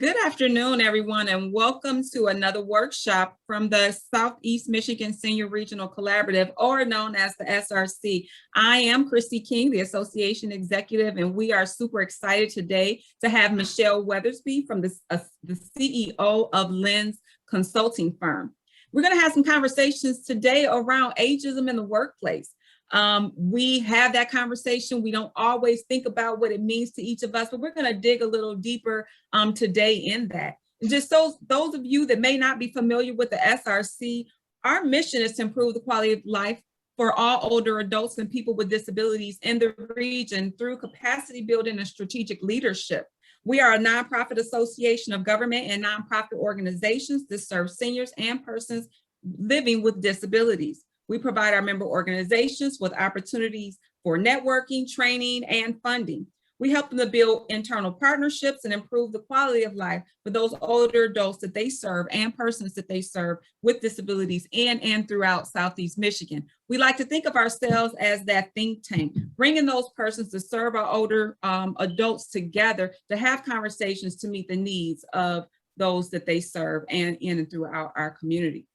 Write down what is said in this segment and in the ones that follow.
Good afternoon, everyone, and welcome to another workshop from the Southeast Michigan Senior Regional Collaborative, or known as the SRC. I am Christy King, the Association Executive, and we are super excited today to have Michelle Weathersby from the CEO of Lens Consulting Firm. We're going to have some conversations today around ageism in the workplace. We have that conversation. We don't always think about what it means to each of us, but we're going to dig a little deeper today in that. And just those of you that may not be familiar with the SRC, our mission is to improve the quality of life for all older adults and people with disabilities in the region through capacity building and strategic leadership. We are a nonprofit association of government and nonprofit organizations that serve seniors and persons living with disabilities. We provide our member organizations with opportunities for networking, training, and funding. We help them to build internal partnerships and improve the quality of life for those older adults that they serve and persons that they serve with disabilities in and throughout Southeast Michigan. We like to think of ourselves as that think tank, bringing those persons to serve our older adults together to have conversations to meet the needs of those that they serve and in and throughout our community.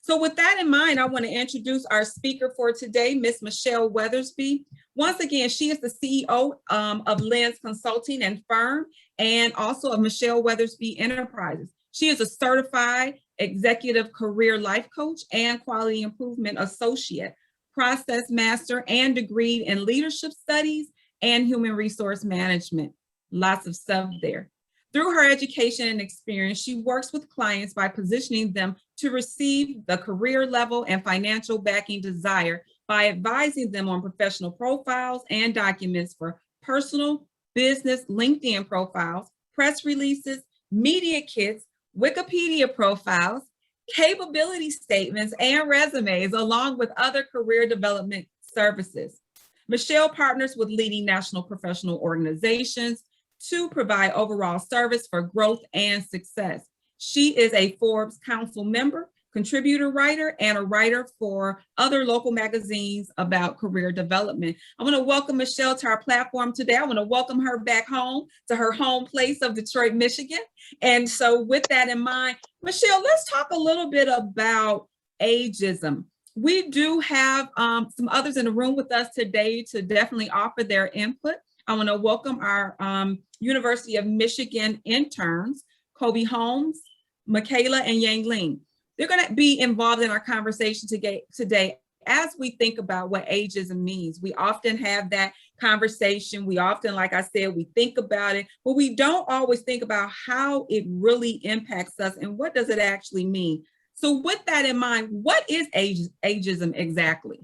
So with that in mind, I want to introduce our speaker for today, Ms. Michelle Weathersby. Once again, she is the CEO of Lens Consulting and Firm, and also of Michelle Weathersby Enterprises. She is a certified executive career life coach and quality improvement associate, process master, and degree in leadership studies and human resource management. Lots of stuff there. Through her education and experience, she works with clients by positioning them to receive the career level and financial backing desired by advising them on professional profiles and documents for personal, business, LinkedIn profiles, press releases, media kits, Wikipedia profiles, capability statements, and resumes, along with other career development services. Michelle partners with leading national professional organizations to provide overall service for growth and success. She is a Forbes Council member, contributor writer, and a writer for other local magazines about career development. I want to welcome Michelle to our platform today. I want to welcome her back home to her home place of Detroit, Michigan. And so with that in mind, Michelle, let's talk a little bit about ageism. We do have some others in the room with us today to definitely offer their input. I want to welcome our University of Michigan interns, Kobe Holmes, Michaela, and Yang Ling. They're going to be involved in our conversation today as we think about what ageism means. We often have that conversation. We often, like I said, we think about it, but we don't always think about how it really impacts us and what does it actually mean. So with that in mind, what is ageism exactly?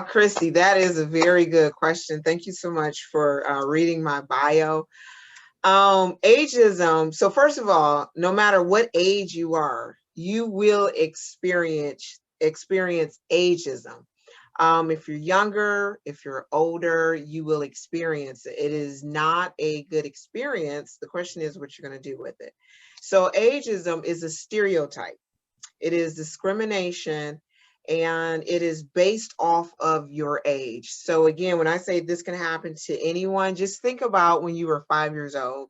Christy, that is a very good question. Thank you so much for reading my bio. Ageism. So first of all, no matter what age you are, you will experience ageism. If you're younger, if you're older, you will experience it. It is not a good experience. The question is what you're going to do with it. So ageism is a stereotype. It is discrimination, and it is based off of your age. So again, when I say this can happen to anyone, just think about when you were 5 years old,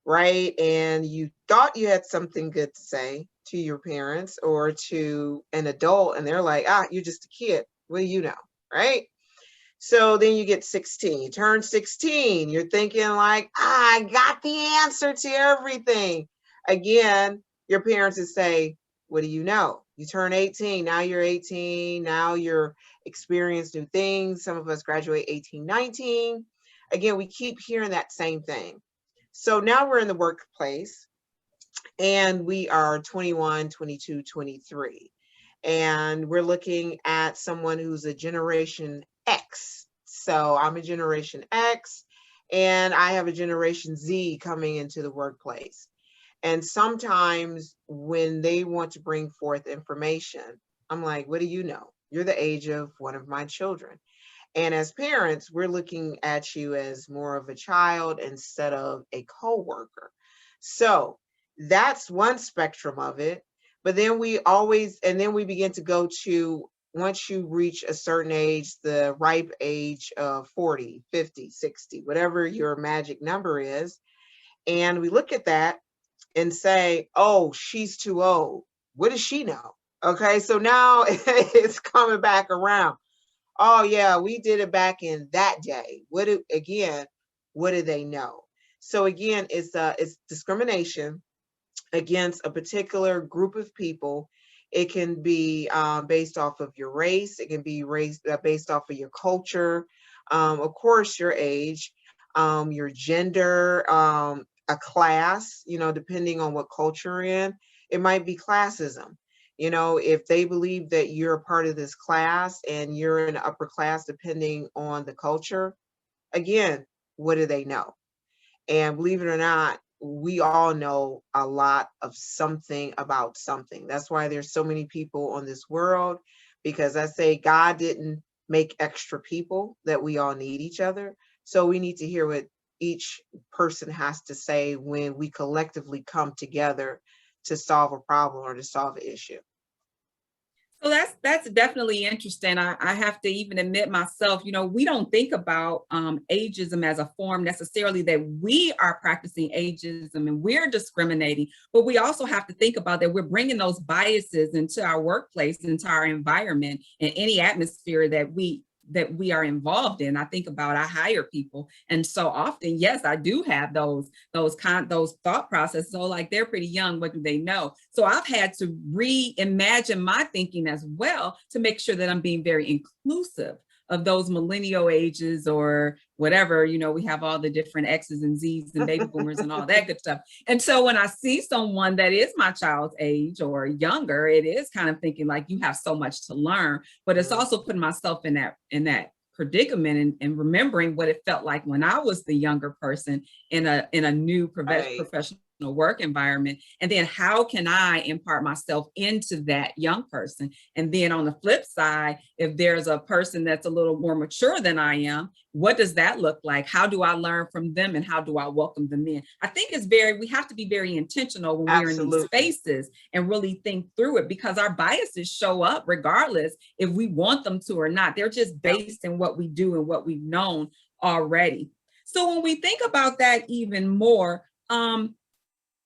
right? And you thought you had something good to say to your parents or to an adult, and they're like, you're just a kid. What do you know, right? So then you get 16, you turn 16, you're thinking like, I got the answer to everything. Again, your parents would say, what do you know? You turn 18, now you're 18, now you're experiencing new things. Some of us graduate 18, 19. Again, we keep hearing that same thing. So now we're in the workplace and we are 21, 22, 23. And we're looking at someone who's a Generation X. So I'm a Generation X and I have a Generation Z coming into the workplace. And sometimes when they want to bring forth information, I'm like, what do you know? You're the age of one of my children. And as parents, we're looking at you as more of a child instead of a coworker. So that's one spectrum of it. But then we begin to go to, once you reach a certain age, the ripe age of 40, 50, 60, whatever your magic number is. And we look at that and say, oh, she's too old. What does she know? Okay, so now it's coming back around. Oh yeah, we did it back in that day. What do they know? So again, it's discrimination against a particular group of people. It can be based off of your race. It can be based off of your culture, of course, your age, your gender, a class. Depending on what culture you're in, it might be classism. If they believe that you're a part of this class and you're in the upper class, depending on the culture, again, what do they know? And believe it or not, we all know a lot of something about something. That's why there's so many people on this world, because I say God didn't make extra people, that we all need each other. So we need to hear what each person has to say when we collectively come together to solve a problem or to solve an issue. So that's definitely interesting. I have to even admit myself, we don't think about ageism as a form necessarily that we are practicing ageism and we're discriminating, but we also have to think about that we're bringing those biases into our workplace, into our environment, and any atmosphere that we are involved in. I think about I hire people, and so often, yes, I do have those thought processes. So like, they're pretty young, what do they know? So I've had to reimagine my thinking as well to make sure that I'm being very inclusive of those millennial ages or whatever. We have all the different X's and Z's and baby boomers and all that good stuff. And so when I see someone that is my child's age or younger, it is kind of thinking like, you have so much to learn, but it's also putting myself in that predicament and remembering what it felt like when I was the younger person in a new professional work environment. And then how can I impart myself into that young person? And then on the flip side, if there's a person that's a little more mature than I am, what does that look like? How do I learn from them and how do I welcome them in? I think we have to be very intentional when we're in these spaces and really think through it, because our biases show up regardless if we want them to or not. They're just based in what we do and what we've known already. So when we think about that even more,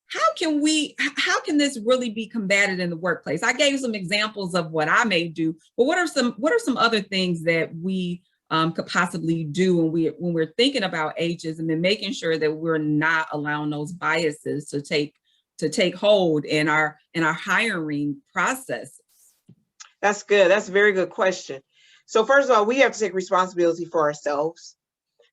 how can this really be combated in the workplace? I gave some examples of what I may do, but what are some other things that we could possibly do when we're thinking about ageism and making sure that we're not allowing those biases to take hold in our hiring processes? That's good. That's a very good question. So first of all, we have to take responsibility for ourselves.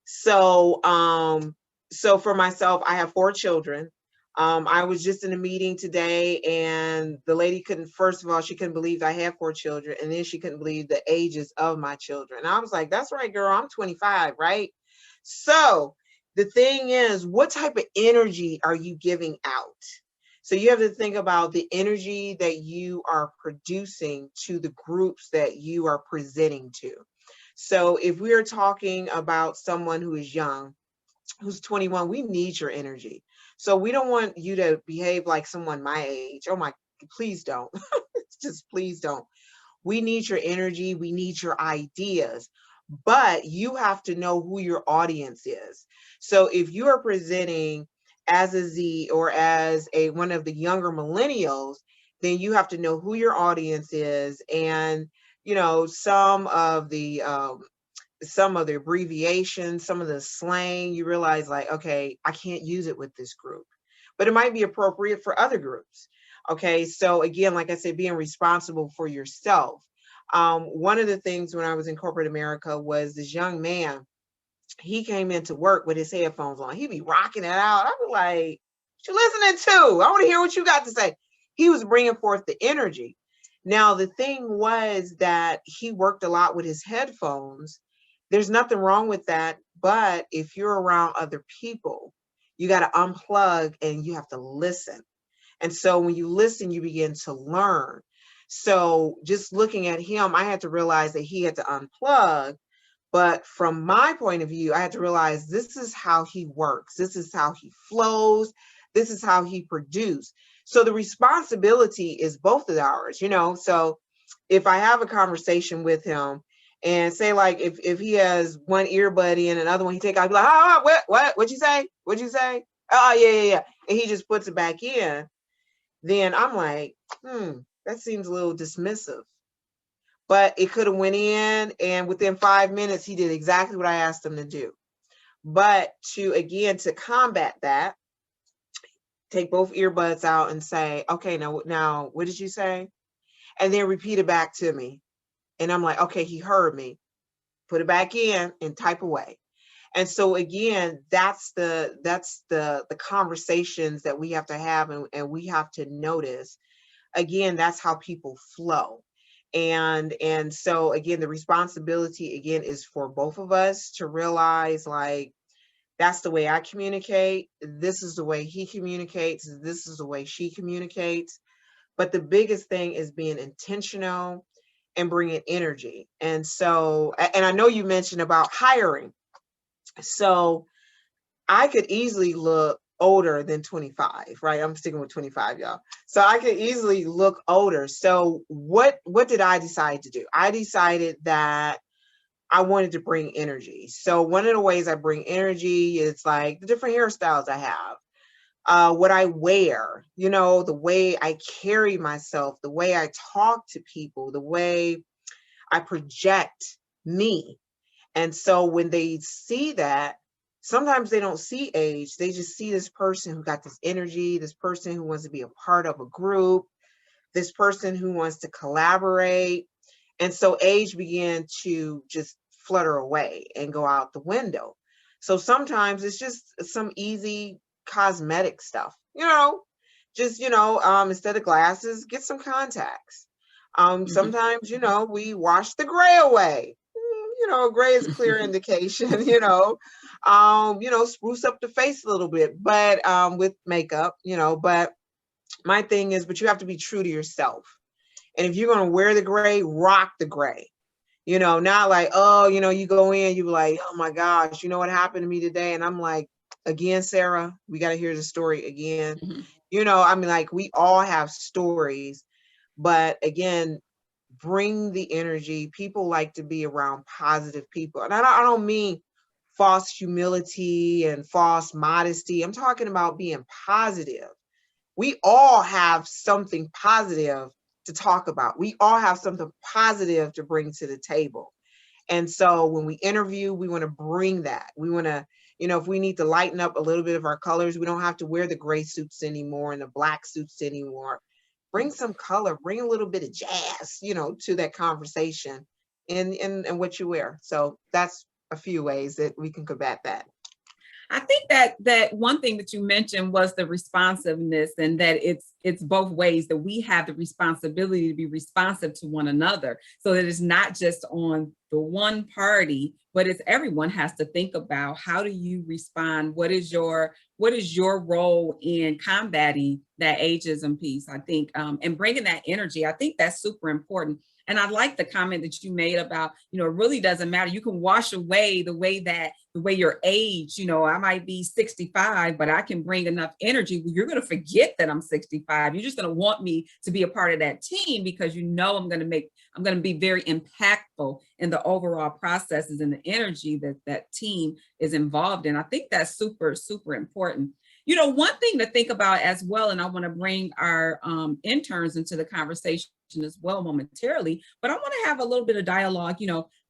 So for myself, I have 4 children. I was just in a meeting today, and the lady first of all, she couldn't believe I had 4 children. And then she couldn't believe the ages of my children. And I was like, that's right, girl, I'm 25, right? So the thing is, what type of energy are you giving out? So you have to think about the energy that you are producing to the groups that you are presenting to. So if we are talking about someone who is young, who's 21, we need your energy. So we don't want you to behave like someone my age. Oh my, please don't. Just please don't. We need your energy. We need your ideas, but you have to know who your audience is. So if you are presenting as a Z or as one of the younger millennials, then you have to know who your audience is. And, some of the abbreviations, some of the slang, you realize like, okay, I can't use it with this group, but it might be appropriate for other groups. Okay. So again, like I said, being responsible for yourself. One of the things when I was in corporate America was this young man, he came into work with his headphones on. He'd be rocking it out. I'd be like, what you listening to? I want to hear what you got to say. He was bringing forth the energy. Now, the thing was that he worked a lot with his headphones. There's nothing wrong with that. But if you're around other people, you got to unplug and you have to listen. And so when you listen, you begin to learn. So just looking at him, I had to realize that he had to unplug. But from my point of view, I had to realize this is how he works. This is how he flows. This is how he produces. So the responsibility is both of ours, So if I have a conversation with him and say, like, if he has one earbud in and another one he take out, I'd be like, what you say? What'd you say? Oh, yeah, yeah, yeah. And he just puts it back in. Then I'm like, that seems a little dismissive. But it could have went in, and within 5 minutes, he did exactly what I asked him to do. But to combat that, take both earbuds out and say, okay, now, what did you say? And then repeat it back to me. And I'm like, okay, he heard me. Put it back in and type away. And so again, that's the conversations that we have to have, and we have to notice. Again, that's how people flow. And so again, the responsibility again is for both of us to realize, like, that's the way I communicate. This is the way he communicates. This is the way she communicates. But the biggest thing is being intentional and bringing energy. And so, and I know you mentioned about hiring. So I could easily look older than 25, right? I'm sticking with 25, y'all. So I could easily look older. So what did I decide to do? I decided that I wanted to bring energy. So one of the ways I bring energy is like the different hairstyles I have, what I wear, the way I carry myself, the way I talk to people, the way I project me. And so when they see that, sometimes they don't see age. They just see this person who got this energy, this person who wants to be a part of a group, this person who wants to collaborate. And so age began to just flutter away and go out the window. So sometimes it's just some easy cosmetic stuff, just, instead of glasses, get some contacts. Sometimes, we wash the gray away. Gray is clear indication, spruce up the face a little bit, but with makeup, but my thing is, but you have to be true to yourself. And if you're going to wear the gray, rock the gray. Not like, oh, you go in, you be like, oh my gosh, you know what happened to me today? And I'm like, again, Sarah, we got to hear the story again. Like, we all have stories, but again, bring the energy. People like to be around positive people. And I don't mean false humility and false modesty. I'm talking about being positive. We all have something positive to talk about. We all have something positive to bring to the table. And so when we interview, we want to bring that. We want to, if we need to lighten up a little bit of our colors, we don't have to wear the gray suits anymore and the black suits anymore. Bring some color, bring a little bit of jazz, to that conversation in what you wear. So that's a few ways that we can combat that. I think that one thing that you mentioned was the responsiveness, and that it's both ways, that we have the responsibility to be responsive to one another, so that it's not just on the one party, but it's everyone has to think about, how do you respond? What is your role in combating that ageism piece? I think, and bringing that energy, I think that's super important. And I like the comment that you made about, it really doesn't matter. You can wash away the way your age, I might be 65, but I can bring enough energy. Well, you're going to forget that I'm 65. You're just going to want me to be a part of that team, because I'm going to be very impactful in the overall processes and the energy that team is involved in. I think that's super, super important. One thing to think about as well, and I want to bring our interns into the conversation as well momentarily, but I want to have a little bit of dialogue,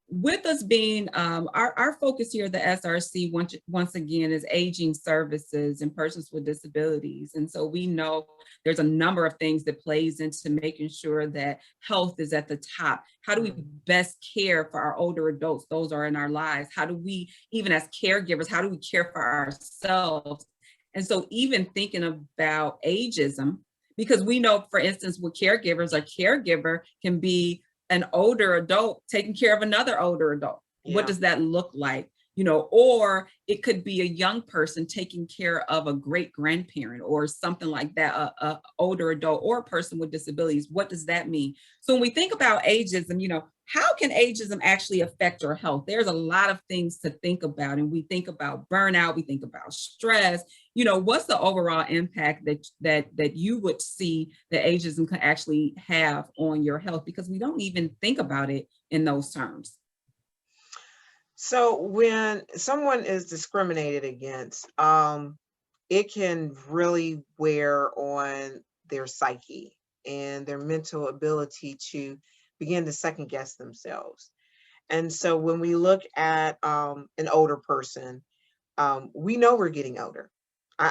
with us being our focus here at the SRC, once again, is aging services and persons with disabilities. And so we know there's a number of things that plays into making sure that health is at the top. How do we best care for our older adults? Those are in our lives. How do we, even as caregivers, how do we care for ourselves? And so even thinking about ageism, because we know, for instance, with caregivers, a caregiver can be an older adult taking care of another older adult. Yeah. What does that look like? Or it could be a young person taking care of a great grandparent or something like that, a older adult or a person with disabilities. What does that mean? So when we think about ageism, how can ageism actually affect our health? There's a lot of things to think about, and we think about burnout, we think about stress. What's the overall impact that you would see that ageism can actually have on your health? Because we don't even think about it in those terms. So when someone is discriminated against, it can really wear on their psyche and their mental ability to begin to second guess themselves. And so when we look at an older person, we know we're getting older.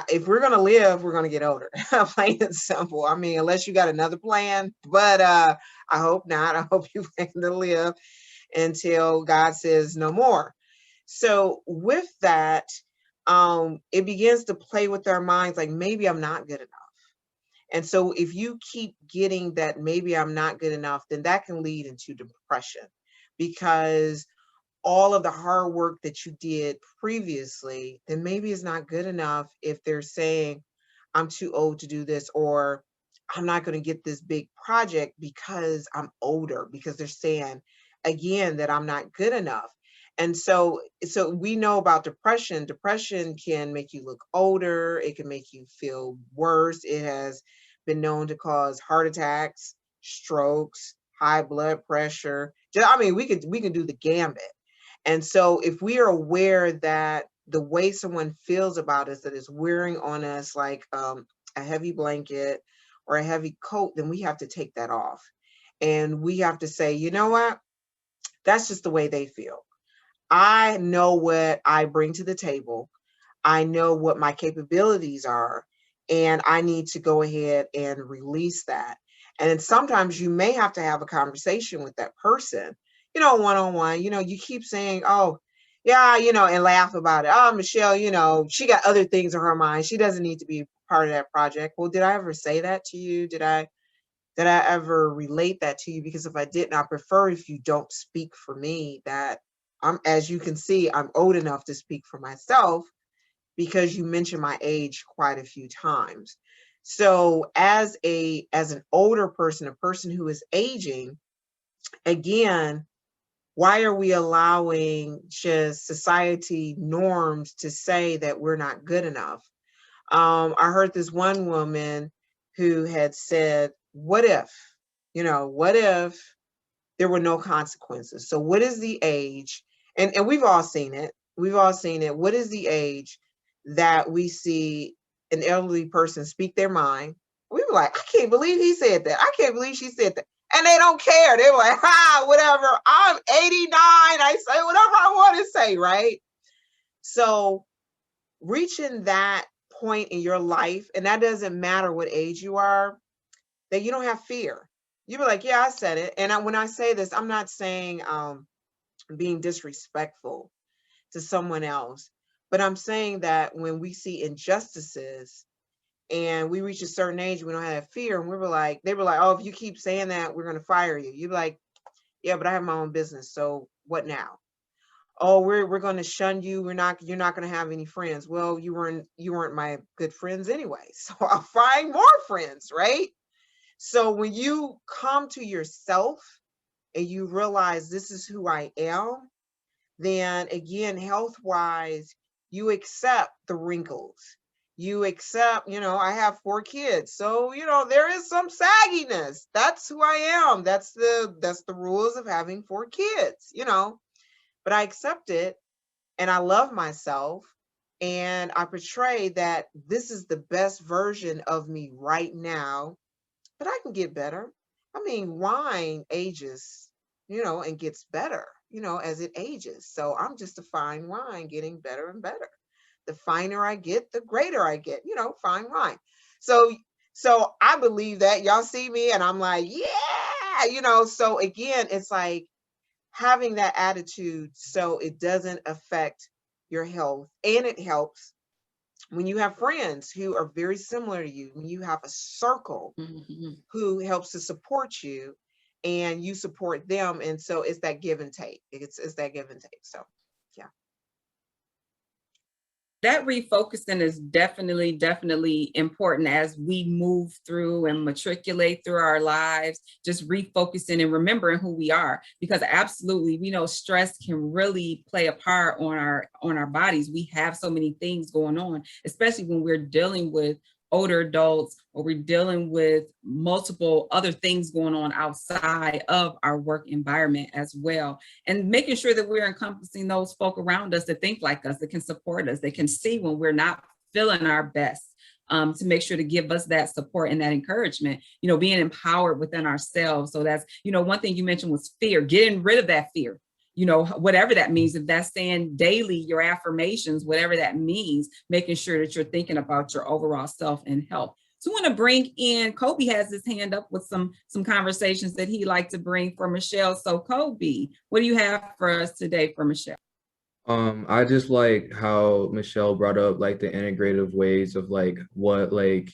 If we're going to live, we're going to get older. Plain and simple. I mean, unless you got another plan, but I hope not. I hope you plan to live until God says no more. So with that, it begins to play with our minds like maybe I'm not good enough. And so if you keep getting that maybe I'm not good enough, then that can lead into depression, because all of the hard work that you did previously, then maybe it's not good enough if they're saying, I'm too old to do this, or I'm not going to get this big project because I'm older, because they're saying again that I'm not good enough. And so we know about depression. Depression can make you look older. It can make you feel worse. It has been known to cause heart attacks, strokes, high blood pressure. I mean, we can do the gambit. And so if we are aware that the way someone feels about us, that is wearing on us like a heavy blanket or a heavy coat, then we have to take that off. And we have to say, you know what? That's just the way they feel. I know what I bring to the table. I know what my capabilities are, and I need to go ahead and release that. And then sometimes you may have to have a conversation with that person, one-on-one. You keep saying, oh, yeah, and laugh about it. Oh, Michelle, she got other things in her mind. She doesn't need to be part of that project. Well, did I ever say that to you? Did I ever relate that to you? Because if I didn't, I prefer if you don't speak for me, that as you can see, I'm old enough to speak for myself, because you mentioned my age quite a few times. So as an older person, a person who is aging, again, why are we allowing just society norms to say that we're not good enough? I heard this one woman who had said, what if there were no consequences? So what is the age? And we've all seen it. We've all seen it. What is the age that we see an elderly person speak their mind? We were like, I can't believe he said that. I can't believe she said that. And they don't care. They were like, whatever. I'm 89. I say whatever I want to say, right? So reaching that point in your life, and that doesn't matter what age you are, that you don't have fear. You be like, yeah, I said it. And when I say this, I'm not saying being disrespectful to someone else, but I'm saying that when we see injustices and we reach a certain age, we don't have fear. And they were like, oh, if you keep saying that, we're going to fire you. You'd be like, yeah, but I have my own business. So what now? Oh, we're going to shun you. You're not going to have any friends. Well, you weren't my good friends anyway. So I'll find more friends, right? So when you come to yourself and you realize this is who I am, then again, health wise, you accept the wrinkles. You accept, I have 4 kids. So, there is some sagginess. That's who I am. That's the rules of having 4 kids, but I accept it, and I love myself, and I portray that this is the best version of me right now, but I can get better. I mean, wine ages, and gets better, as it ages. So I'm just a fine wine getting better and better. The finer I get, the greater I get, fine wine. So I believe that. Y'all see me and I'm like, yeah, so again, it's like having that attitude so it doesn't affect your health, and it helps when you have friends who are very similar to you, when you have a circle who helps to support you and you support them. And so it's that give and take. It's that give and take. So, yeah. That refocusing is definitely important as we move through and matriculate through our lives, just refocusing and remembering who we are, because absolutely, we know stress can really play a part on our bodies. We have so many things going on, especially when we're dealing with older adults, or we're dealing with multiple other things going on outside of our work environment as well. And making sure that we're encompassing those folk around us that think like us, that can support us, that can see when we're not feeling our best, to make sure to give us that support and that encouragement, you know, being empowered within ourselves. So that's, you know, one thing you mentioned was fear, getting rid of that fear, you know, whatever that means. If that's saying daily your affirmations, whatever that means, making sure that you're thinking about your overall self and health. So I want to bring in, Kobe has his hand up with some conversations that he'd like to bring for Michelle. So Kobe, what do you have for us today for Michelle? I just like how Michelle brought up like the integrative ways of like what like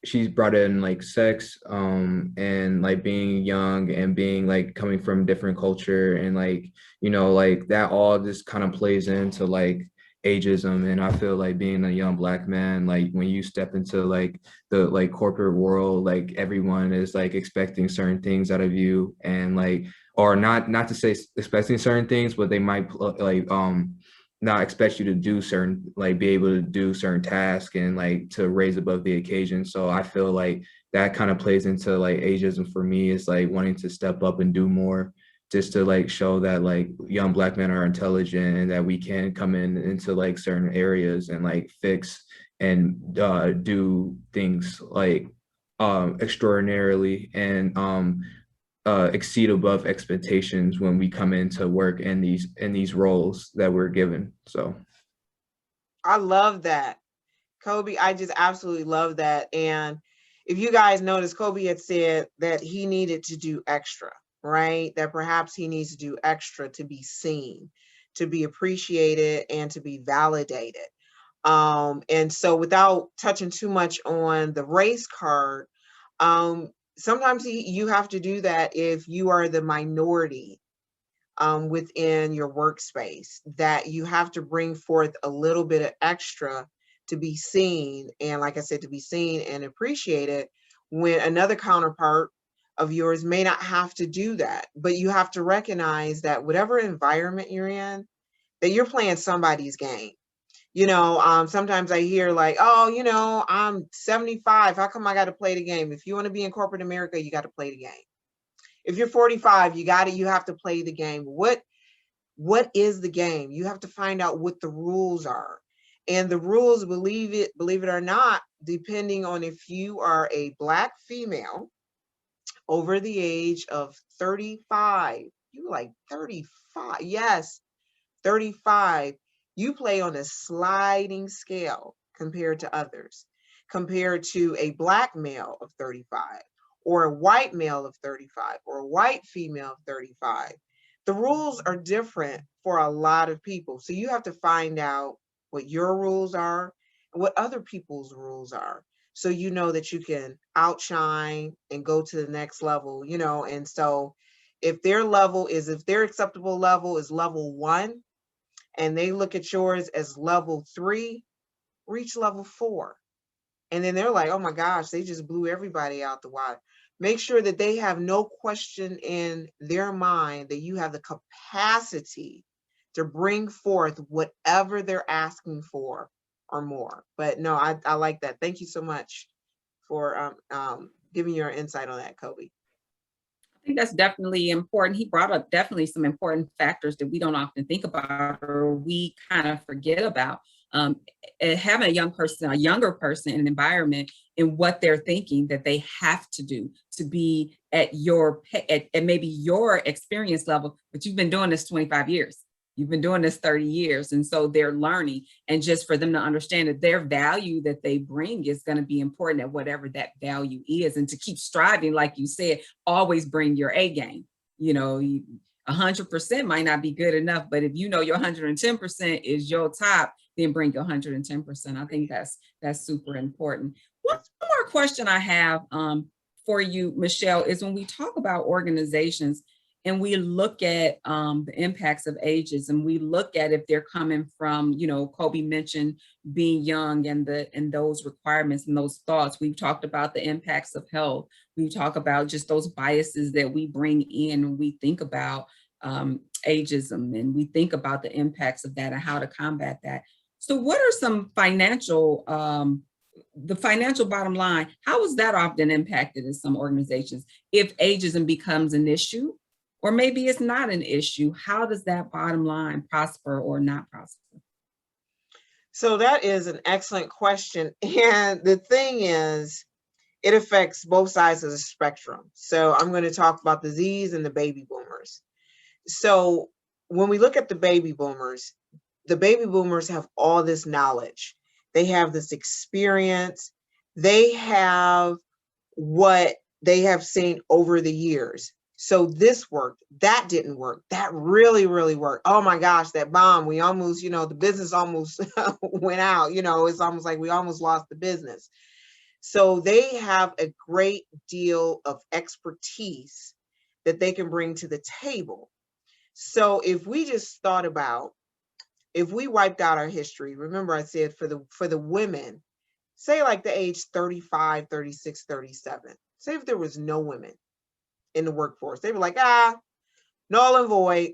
she's brought in like sex and like being young and being like coming from different culture and like you know like that all just kind of plays into like ageism. And I feel like being a young Black man, like when you step into like the like corporate world, like everyone is like expecting certain things out of you, and like or not to say expecting certain things, but they might like not expect you to do certain, like be able to do certain tasks and like to raise above the occasion. So I feel like that kind of plays into like ageism for me, is like wanting to step up and do more, just to like show that like young Black men are intelligent and that we can come in into like certain areas and like fix and do things like extraordinarily and exceed above expectations when we come into work in these roles that we're given. So I love that. Kobe, I just absolutely love that. And if you guys notice, Kobe had said that he needed to do extra, right? That perhaps he needs to do extra to be seen, to be appreciated, and to be validated. And so without touching too much on the race card, sometimes you have to do that if you are the minority within your workspace, that you have to bring forth a little bit of extra to be seen. And like I said, to be seen and appreciated when another counterpart of yours may not have to do that. But you have to recognize that whatever environment you're in, that you're playing somebody's game. You know, sometimes I hear like, oh, you know, I'm 75. How come I got to play the game? If you want to be in corporate America, you got to play the game. If you're 45, you have to play the game. What is the game? You have to find out what the rules are. And the rules, believe it or not, depending on if you are a Black female over the age of 35, you like 35, yes, 35, you play on a sliding scale compared to others, compared to a Black male of 35 or a white male of 35 or a white female of 35. The rules are different for a lot of people. So you have to find out what your rules are and what other people's rules are, so you know that you can outshine and go to the next level, you know. And so if their acceptable level is level 1, and they look at yours as level 3, reach level 4. And then they're like, oh my gosh, they just blew everybody out the water. Make sure that they have no question in their mind that you have the capacity to bring forth whatever they're asking for or more. But no, I like that. Thank you so much for giving your insight on that, Kobe. I think that's definitely important. He brought up definitely some important factors that we don't often think about or we kind of forget about. Having a younger person in an environment in what they're thinking that they have to do to be at at maybe your experience level, but you've been doing this 25 years. You've been doing this 30 years. And so they're learning. And just for them to understand that their value that they bring is going to be important at whatever that value is. And to keep striving, like you said, always bring your A game. You know, 100% might not be good enough, but if you know your 110% is your top, then bring your 110%. I think that's super important. One more question I have for you, Michelle, is when we talk about organizations, and we look at the impacts of ages, and we look at if they're coming from, you know, Kobe mentioned being young and those requirements and those thoughts. We've talked about the impacts of health. We talk about just those biases that we bring in when we think about ageism, and we think about the impacts of that and how to combat that. So what are some the financial bottom line? How is that often impacted in some organizations if ageism becomes an issue? Or maybe it's not an issue. How does that bottom line prosper or not prosper? So that is an excellent question. And the thing is, it affects both sides of the spectrum. So I'm going to talk about the Z's and the baby boomers. So when we look at the baby boomers have all this knowledge. They have this experience. They have what they have seen over the years. So this worked, that didn't work, that really, really worked. Oh my gosh, that bomb, we almost, the business almost went out. It's almost like we almost lost the business. So they have a great deal of expertise that they can bring to the table. So if we just thought about, if we wiped out our history, remember I said for the women, say like the age 35, 36, 37, say if there was no women in the workforce, they were like, null and void.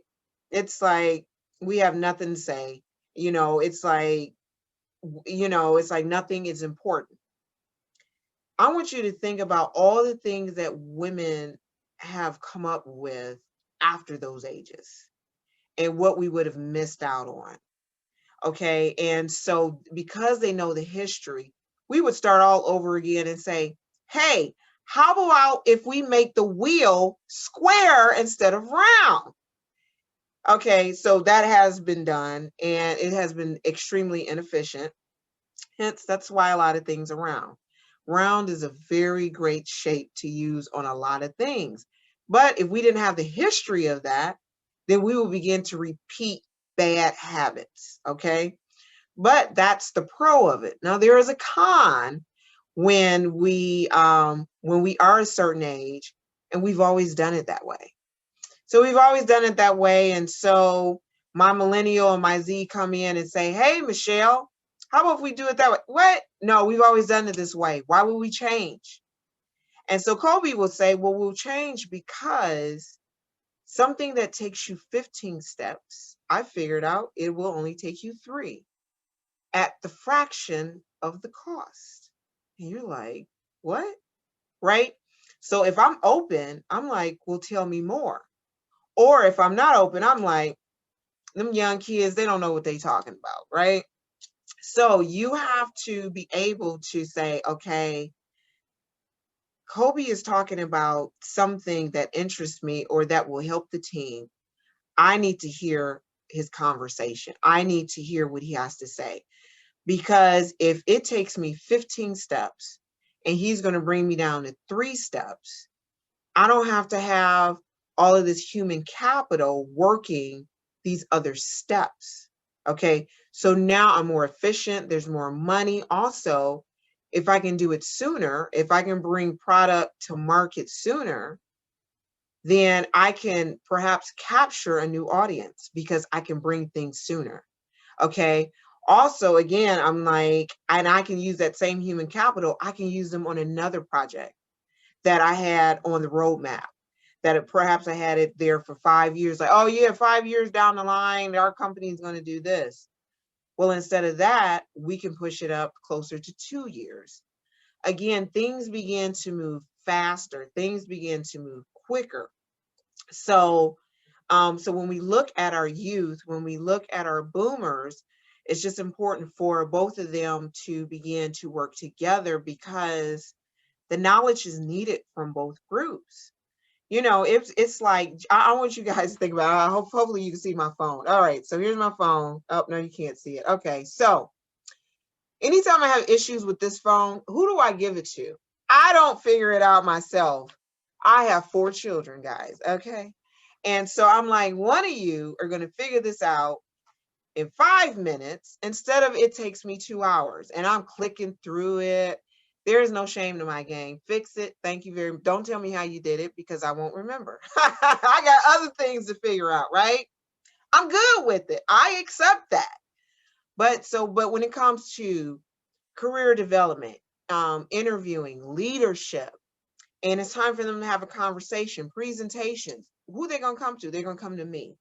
It's like, we have nothing to say. It's like, it's like nothing is important. I want you to think about all the things that women have come up with after those ages and what we would have missed out on. Okay. And so because they know the history, we would start all over again and say, hey, how about if we make the wheel square instead of round? Okay, so that has been done and it has been extremely inefficient. Hence, that's why a lot of things are round. Round is a very great shape to use on a lot of things. But if we didn't have the history of that, then we will begin to repeat bad habits. Okay. But that's the pro of it. Now there is a con when we are a certain age and we've always done it that way. So we've always done it that way. And so my millennial and my Z come in and say, hey, Michelle, how about if we do it that way? What? No, we've always done it this way. Why would we change? And so Kobe will say, well, we'll change because something that takes you 15 steps, I figured out it will only take you 3 at the fraction of the cost. And you're like, what? Right? So if I'm open, I'm like, well, tell me more. Or if I'm not open, I'm like, them young kids, they don't know what they're talking about, right? So you have to be able to say, okay, Kobe is talking about something that interests me or that will help the team. I need to hear his conversation. I need to hear what he has to say. Because if it takes me 15 steps and he's going to bring me down to 3 steps, I don't have to have all of this human capital working these other steps. Okay. So now I'm more efficient. There's more money. Also, if I can do it sooner, if I can bring product to market sooner, then I can perhaps capture a new audience because I can bring things sooner. Okay. Also, again, I'm like, and I can use that same human capital. I can use them on another project that I had on the roadmap, perhaps I had it there for 5 years. Like, oh yeah, 5 years down the line, our company is going to do this. Well, instead of that, we can push it up closer to 2 years. Again, things begin to move faster. Things begin to move quicker. So when we look at our youth, when we look at our boomers, it's just important for both of them to begin to work together because the knowledge is needed from both groups. It's like, I want you guys to think about it. Hopefully you can see my phone. All right, so here's my phone. Oh, no, you can't see it. Okay, so anytime I have issues with this phone, who do I give it to? I don't figure it out myself. I have 4 children, guys, okay? And so I'm like, one of you are going to figure this out in 5 minutes instead of it takes me 2 hours. And I'm clicking through it. There is no shame to my game. Fix it. Thank you very much. Don't tell me how you did it because I won't remember. I got other things to figure out, right? I'm good with it. I accept that. But when it comes to career development, interviewing, leadership, and it's time for them to have a conversation, presentations, who they're going to come to? They're going to come to me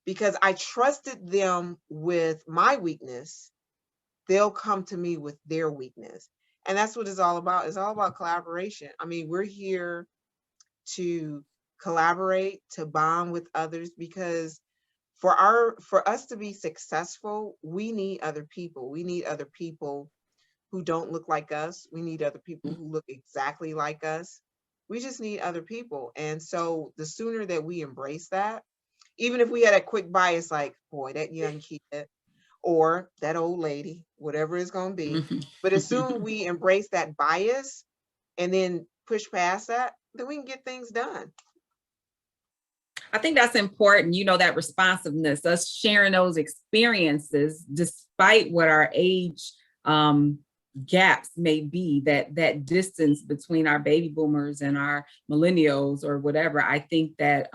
because I trusted them with my weakness. They'll come to me with their weakness. And that's what it's all about. It's all about collaboration. I mean, we're here to collaborate, to bond with others, because for us to be successful, we need other people. We need other people who don't look like us. We need other people who look exactly like us. We just need other people. And so the sooner that we embrace that, even if we had a quick bias, like, boy, that young kid or that old lady, whatever it's going to be. But as soon we embrace that bias and then push past that, then we can get things done. I think that's important, that responsiveness, us sharing those experiences, despite what our age gaps may be, that distance between our baby boomers and our millennials or whatever. I think that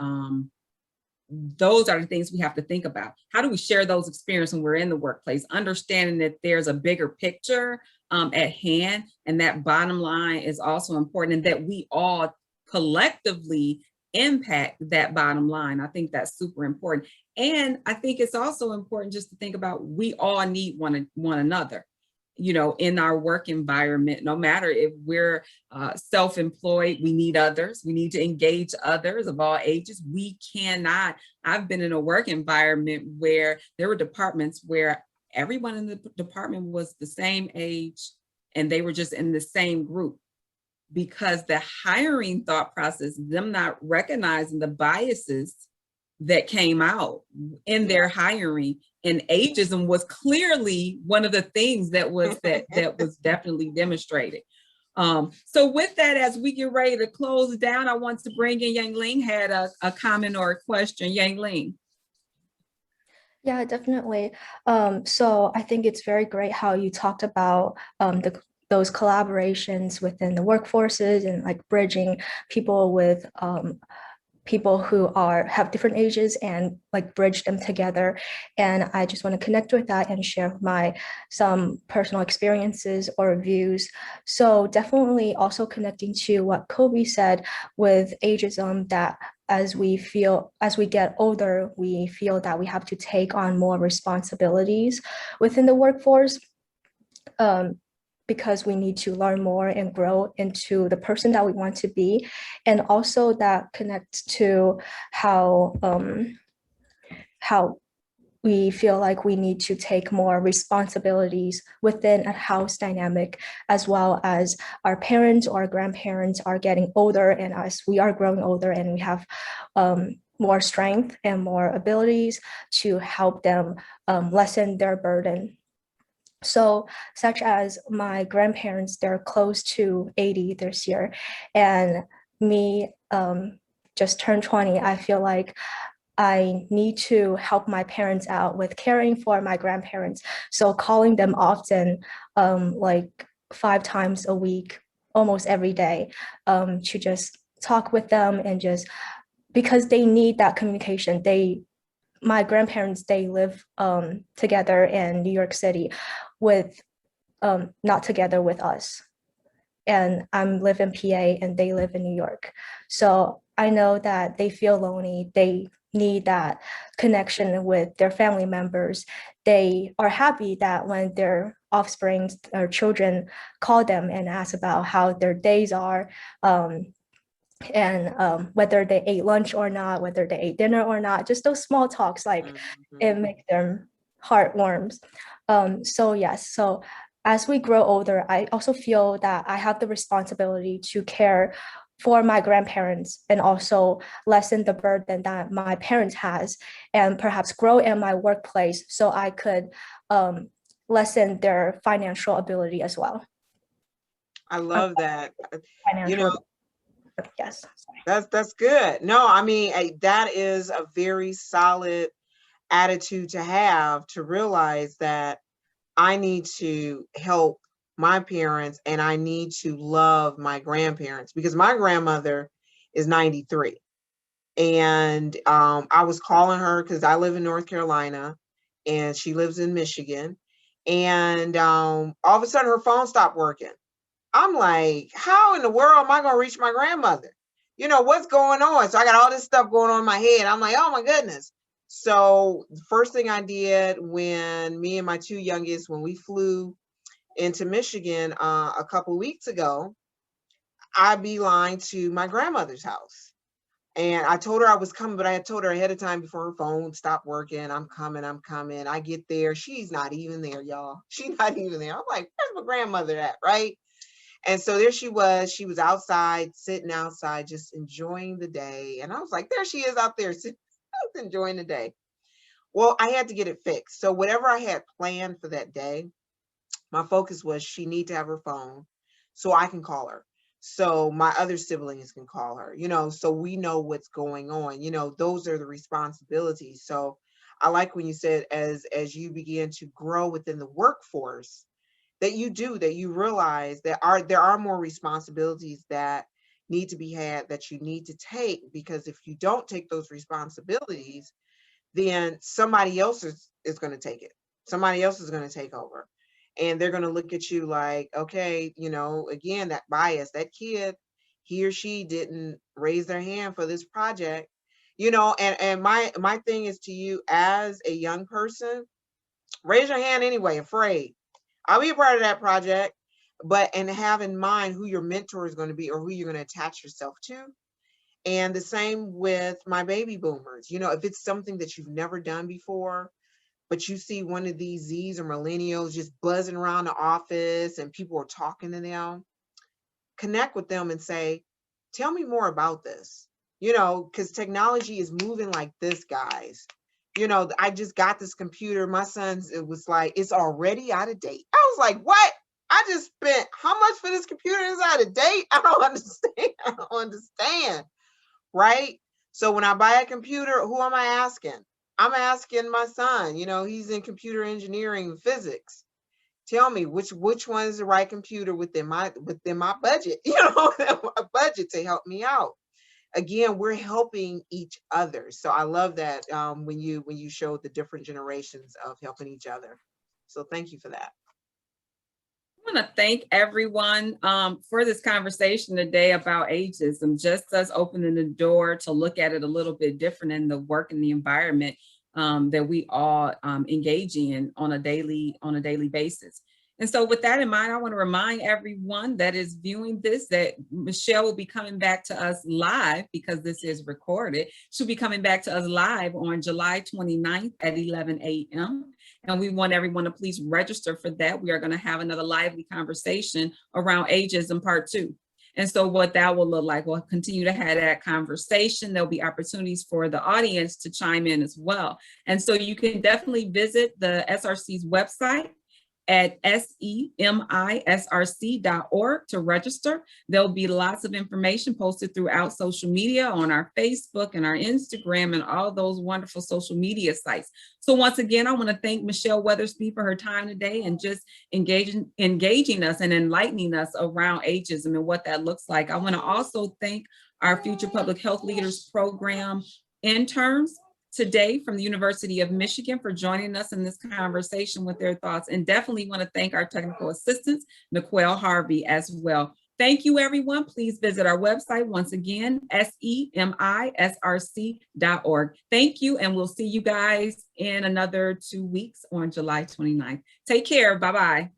those are the things we have to think about. How do we share those experiences when we're in the workplace, understanding that there's a bigger picture at hand, and that bottom line is also important, and that we all collectively impact that bottom line. I think that's super important. And I think it's also important just to think about, we all need one another, in our work environment. No matter if we're self-employed, we need others. We need to engage others of all ages. We cannot. I've been in a work environment where there were departments where everyone in the department was the same age and they were just in the same group, because the hiring thought process, them not recognizing the biases that came out in their hiring, and ageism was clearly one of the things that was definitely demonstrated. So with that, as we get ready to close down, I want to bring in Yang Ling had a comment or a question. Yang Ling. Yeah, definitely. So I think it's very great how you talked about those collaborations within the workforces, and like bridging people with people who have different ages, and like bridge them together. And I just want to connect with that and share some personal experiences or views. So definitely also connecting to what Kobe said with ageism, that as we get older, we feel that we have to take on more responsibilities within the workforce, because we need to learn more and grow into the person that we want to be. And also that connects to how we feel like we need to take more responsibilities within a house dynamic, as well as our parents or grandparents are getting older, and as we are growing older and we have more strength and more abilities to help them lessen their burden. So such as my grandparents, they're close to 80 this year, and me just turned 20. I feel like I need to help my parents out with caring for my grandparents. So calling them often, like 5 times a week, almost every day, to just talk with them, and just because they need that communication. My grandparents, they live together in New York City, with not together with us. And I live in PA and they live in New York. So I know that they feel lonely. They need that connection with their family members. They are happy that when their offspring or children call them and ask about how their days are, and whether they ate lunch or not, whether they ate dinner or not, just those small talks, like it makes their heart warms. So yes, so as we grow older, I also feel that I have the responsibility to care for my grandparents, and also lessen the burden that my parents has, and perhaps grow in my workplace so I could lessen their financial ability as well. I love that. Yes. That's good. No, I mean, that is a very solid attitude to have, to realize that I need to help my parents and I need to love my grandparents, because my grandmother is 93. And I was calling her because I live in North Carolina and she lives in Michigan. And all of a sudden her phone stopped working. I'm like, how in the world am I going to reach my grandmother? What's going on? So I got all this stuff going on in my head. I'm like, oh my goodness. So the first thing I did when me and my 2 youngest, when we flew into Michigan a couple weeks ago, I beeline to my grandmother's house. And I told her I was coming, but I had told her ahead of time before her phone stopped working. I'm coming, I'm coming. I get there. She's not even there, y'all. She's not even there. I'm like, where's my grandmother at, right? And so there she was. She was outside, sitting outside, just enjoying the day. And I was like, there she is out there, sitting, enjoying the day. Well, I had to get it fixed. So whatever I had planned for that day, my focus was she need to have her phone so I can call her. So my other siblings can call her, you know, so we know what's going on. You know, those are the responsibilities. So I like when you said as you begin to grow within the workforce, that you realize that there are more responsibilities that need to be had, that you need to take, because if you don't take those responsibilities, then somebody else is going to take it. Somebody else is going to take over. And they're going to look at you like, okay, you know, again, that bias, that kid, he or she didn't raise their hand for this project, you know, and my thing is to you as a young person, raise your hand anyway, afraid. I'll be a part of that project, and have in mind who your mentor is going to be or who you're going to attach yourself to. And the same with my baby boomers. You know, if it's something that you've never done before, but you see one of these Z's or millennials just buzzing around the office and people are talking to them, connect with them and say, tell me more about this. You know, because technology is moving like this, guys. You know, I just got this computer. My son's, it was like, it's already out of date. I was like, what? I just spent how much for this computer is out of date? I don't understand. I don't understand. Right? So when I buy a computer, who am I asking? I'm asking my son, you know, he's in computer engineering and physics. Tell me which one is the right computer within my budget, you know, a budget to help me out. Again, we're helping each other. So I love that when you showed the different generations of helping each other. So thank you for that. I want to thank everyone for this conversation today about ageism, just us opening the door to look at it a little bit different in the work and the environment that we all engage in on a daily basis. And so with that in mind, I want to remind everyone that is viewing this that Michelle will be coming back to us live, because this is recorded. She'll be coming back to us live on July 29th at 11 a.m. And we want everyone to please register for that. We are going to have another lively conversation around ageism part 2. And so what that will look like, we'll continue to have that conversation. There'll be opportunities for the audience to chime in as well. And so you can definitely visit the SRC's website at semisrc.org to register. There'll be lots of information posted throughout social media on our Facebook and our Instagram and all those wonderful social media sites. So once again, I want to thank Michelle Weathersby for her time today and just engaging us and enlightening us around ageism and what that looks like. I want to also thank our Future Public Health Leaders Program interns today from the University of Michigan for joining us in this conversation with their thoughts, and definitely want to thank our technical assistants, Nicole Harvey, as well. Thank you, everyone. Please visit our website once again, semisrc.org. Thank you, and we'll see you guys in another 2 weeks on July 29th. Take care. Bye-bye.